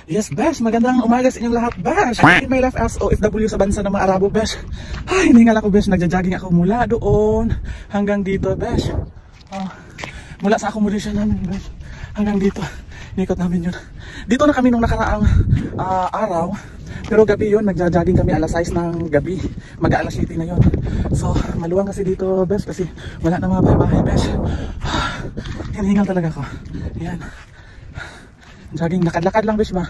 Yes, besh. Magandang umaga sa inyong lahat, besh. In my life as OFW sa bansa ng mga Arabo, besh. Ay, hiningal ako, besh. Nagja-jogging ako mula doon hanggang dito, besh. Mula sa accommodation namin, besh, hanggang dito. Nikot namin yun. Dito na kami nung nakaraang araw. Pero gabi yun, nagja-jogging kami alas 6 ng gabi. Mag-alas 7 na yun. So, maluwang kasi dito, besh. Kasi wala na mga bahay, besh. Hiningal talaga ako. Yan. Jogging, lakad-lakad lang, besh ba?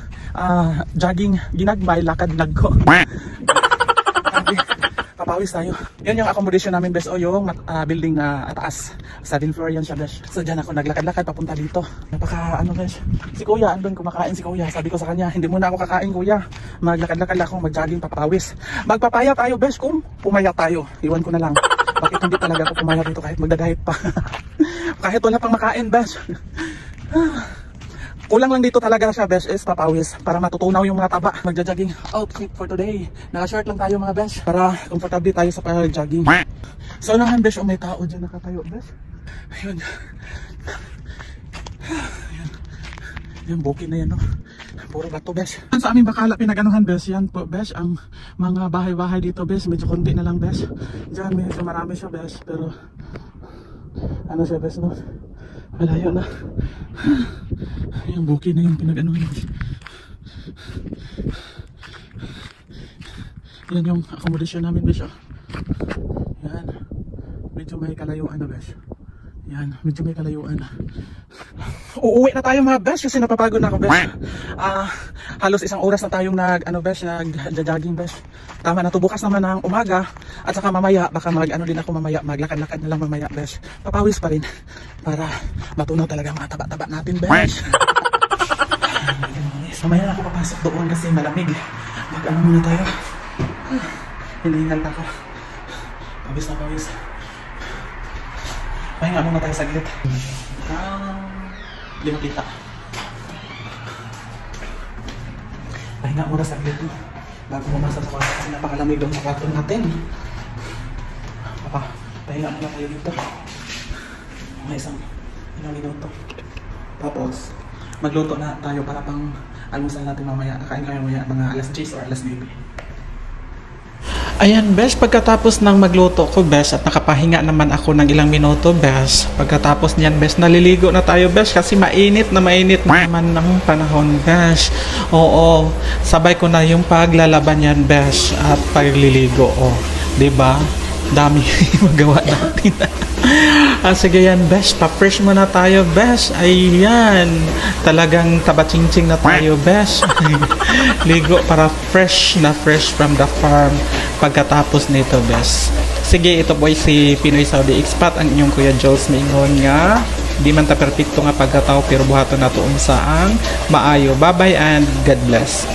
Jogging, ginagmay, lakad, nagko. Papawis tayo. Yan yung accommodation namin, besh. O yung building na taas. Sa 10th floor yan siya, besh. So dyan ako naglakad-lakad papunta dito. Napaka ano, besh. Si kuya, andun kumakain si kuya. Sabi ko sa kanya, hindi muna ako kakain, kuya. Maglakad-lakad ako, mag-jogging, papawis. Magpapaya tayo, besh, kung pumaya tayo. Iwan ko na lang. Bakit hindi talaga ako pumaya dito kahit magdadahit pa. Kahit wala pang makain, besh. Kulang lang dito talaga siya, besh, is papawis para matutunaw yung mga taba. Magja-jogging outfit for today. Naka-short lang tayo, mga besh, para comfortable tayo sa pag-jogging. So naman, besh, may tao dyan nakatayo, besh. Ayun. Ayun. Yung bukid na yan, no? Puro bato, besh. Sa aming bakala pinaganuhan, besh, yan po, besh, ang mga bahay-bahay dito, besh, medyo konti na lang, besh. Diyan medyo marami siya, besh, pero ano siya, besh, no? Malayo na. Yung bukid na yung pinag-anuhin. Yan yung accommodation namin, besh. Yan. Medyo may kalayuan na, besh. Yan. Medyo may kalayuan na. Uuwi na tayo, mga besh, kasi napapagod na ako, besh. Halos isang oras na tayong nag-jogging, besh. Tama na to, bukas naman ng umaga. At saka mamaya, baka din ako mamaya. Maglakad-lakad na lang mamaya, besh. Papawis pa rin. Para matunaw talaga mga taba-taba natin, besh. So maya na ako papasok doon kasi malamig. Mag-ano muna tayo. Hinihingal na ako. Pawis na pawis. Pahinga muna tayo saglit. Hindi makita. Pahinga muna saglit. Bago pumasok sa kwarto kasi napakalamig doon sa kwarto natin. Pahinga muna tayo dito. Mga isang minuto. Tapos magluto na tayo para pang almusal natin mamaya. Kain kayo mamaya mga alas 10 or alas 9. Ayan, besh, pagkatapos ng magluto ko, besh, at nakapahinga naman ako ng ilang minuto, besh. Pagkatapos niyan, besh, naliligo na tayo, besh, kasi mainit na naman ng panahon, besh. Oo, sabay ko na yung paglalaban yan, besh, at pagliligo, diba? Dami magawa natin. Sige yan, besh, pa-fresh muna tayo, besh. Ayan, talagang taba-ching-ching na tayo, besh. Ligo para fresh from the farm pagkatapos nito, besh. Sige, ito po si Pinoy Saudi Expat, ang inyong Kuya Jules Mingon nga. Di man ta perfecto nga pagkatao pero buhaton na tuon sa ang maayo. Bye-bye and God bless.